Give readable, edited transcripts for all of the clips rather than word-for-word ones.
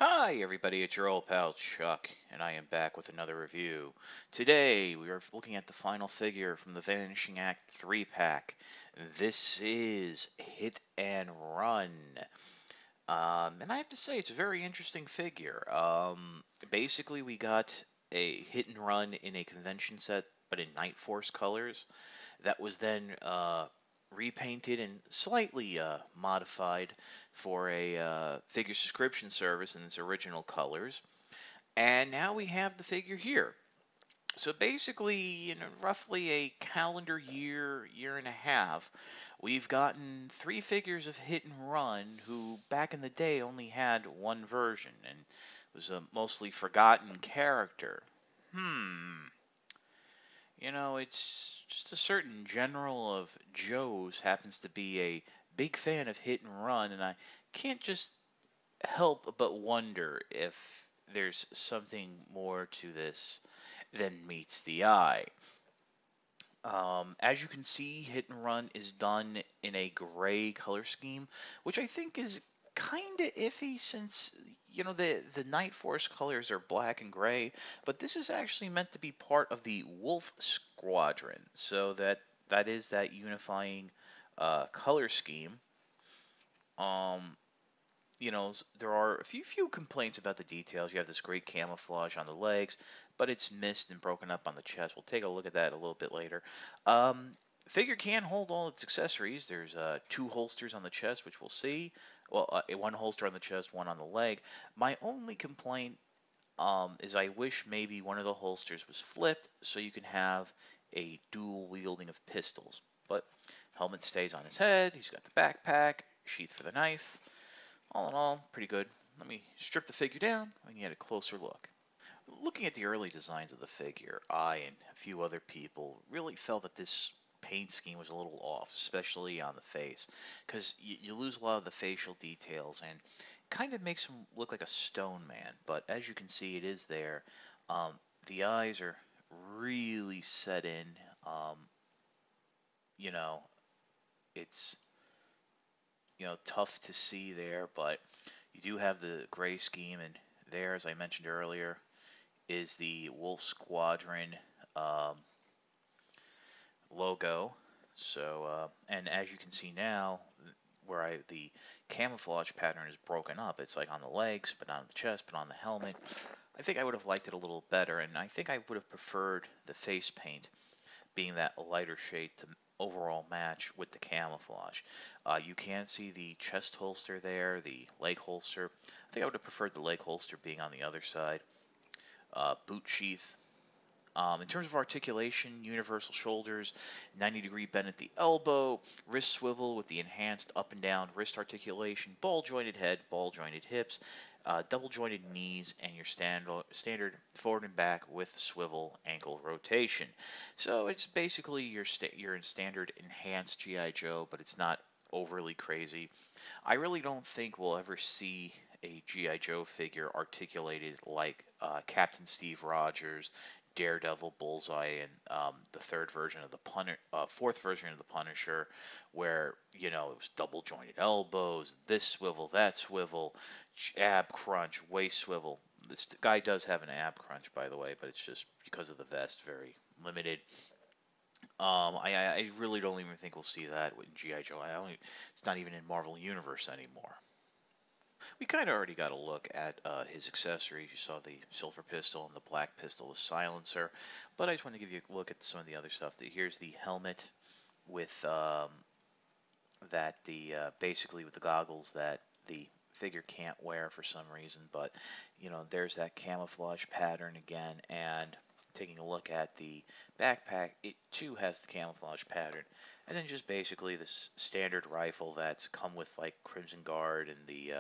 Hi everybody, it's your old pal Chuck, and I am back with another review. Today we are looking at the final figure from the Vanishing Act 3-pack. This is Hit and Run. And I have to say, it's a very interesting figure. Basically, we got a Hit and Run in a convention set, but in Night Force colors. That was then repainted and slightly modified for a figure subscription service in its original colors. And now we have the figure here. So basically, in roughly a calendar year, year and a half, we've gotten three figures of Hit and Run who back in the day only had one version and was a mostly forgotten character. Hmm. It's just a certain general of Joe's happens to be a big fan of Hit and Run, and I can't just help but wonder if there's something more to this than meets the eye. As you can see, Hit and Run is done in a gray color scheme, which I think is kind of iffy since the Night Force colors are black and gray, but this is actually meant to be part of the Wolf Squadron, so that is that unifying color scheme. Um, there are a few complaints about the details. You have this great camouflage on the legs, but it's missed and broken up on the chest. We'll take a look at that a little bit later. Um, Figure can hold all its accessories. There's two holsters on the chest, which we'll see. Well, one holster on the chest, one on the leg. My only complaint is I wish maybe one of the holsters was flipped so you can have a dual wielding of pistols. But helmet stays on his head. He's got the backpack, sheath for the knife. All in all, pretty good. Let me strip the figure down and get a closer look. Looking at the early designs of the figure, I and a few other people really felt that this paint scheme was a little off, especially on the face, because you lose a lot of the facial details and kind of makes him look like a stone man. But as you can see, it is there. The eyes are really set in. Um, you know, it's tough to see there, but you do have the gray scheme, and there, as I mentioned earlier, is the Wolf Squadron um, logo. So, and as you can see now, where the camouflage pattern is broken up, it's like on the legs, but not on the chest, but on the helmet. I think I would have liked it a little better, and I think I would have preferred the face paint being that lighter shade to overall match with the camouflage. You can see the chest holster there, the leg holster. I think I would have preferred the leg holster being on the other side. Boot sheath. In terms of articulation, universal shoulders, 90-degree bend at the elbow, wrist swivel with the enhanced up and down wrist articulation, ball jointed head, ball jointed hips, double jointed knees, and your standard forward and back with swivel ankle rotation. So it's basically your standard enhanced GI Joe, but it's not overly crazy. I really don't think we'll ever see a GI Joe figure articulated like Captain Steve Rogers, Daredevil, Bullseye, and the fourth version of the Punisher, where it was double jointed elbows, this swivel, that swivel, ab crunch, waist swivel. This guy does have an ab crunch, by the way, but it's just because of the vest, very limited. I really don't even think we'll see that in GI Joe. It's not even in Marvel Universe anymore. We kind of already got a look at his accessories. You saw the silver pistol and the black pistol with silencer, but I just want to give you a look at some of the other stuff. Here's the helmet with basically with the goggles that the figure can't wear for some reason, but there's that camouflage pattern again, and taking a look at the backpack, it too has the camouflage pattern, and then just basically this standard rifle that's come with like Crimson Guard and the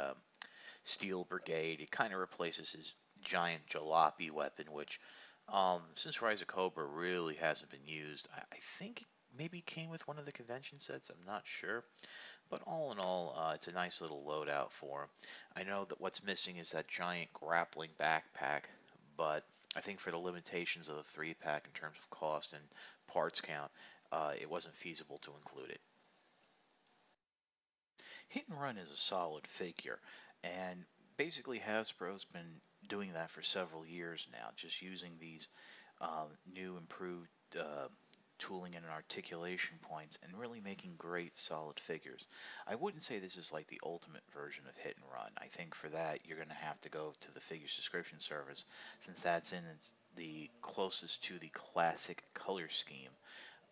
Steel Brigade. It kind of replaces his giant jalopy weapon, which since Rise of Cobra really hasn't been used. I think maybe came with one of the convention sets. I'm not sure. But all in all, it's a nice little loadout for him. I know that what's missing is that giant grappling backpack, but I think for the limitations of the 3-pack in terms of cost and parts count, it wasn't feasible to include it. Hit and Run is a solid figure, and Basically, Hasbro's been doing that for several years now, just using these new improved uh, tooling and articulation points and really making great solid figures. I wouldn't say this is like the ultimate version of hit and run. I think for that you're going to have to go to the figure subscription service, since that's in it's the closest to the classic color scheme.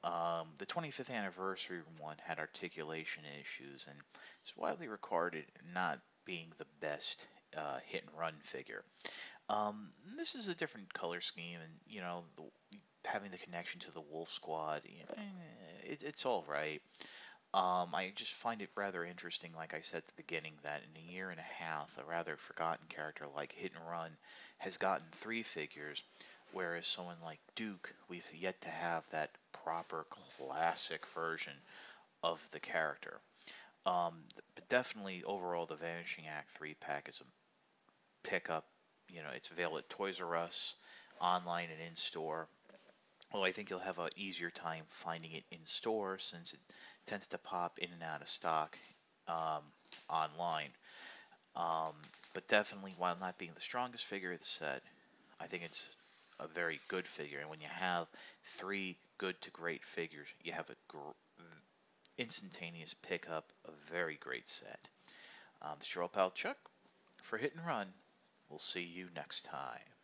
The 25th anniversary one had articulation issues and it's widely regarded not being the best hit and run figure. This is a different color scheme, and having the connection to the Wolf Squad, it's all right. I just find it rather interesting, like I said at the beginning, that in a year and a half, a rather forgotten character like Hit and Run has gotten three figures, whereas someone like Duke, we've yet to have that proper classic version of the character. But definitely overall, the Vanishing Act 3 pack is a pickup. It's available at Toys R Us, online and in store. Well, I think you'll have an easier time finding it in store since it tends to pop in and out of stock um, online. Um, but definitely, while not being the strongest figure of the set, I think it's a very good figure. And when you have three good to great figures, you have a instantaneous pickup, a very great set. This is your old pal Chuck for Hit and Run. We'll see you next time.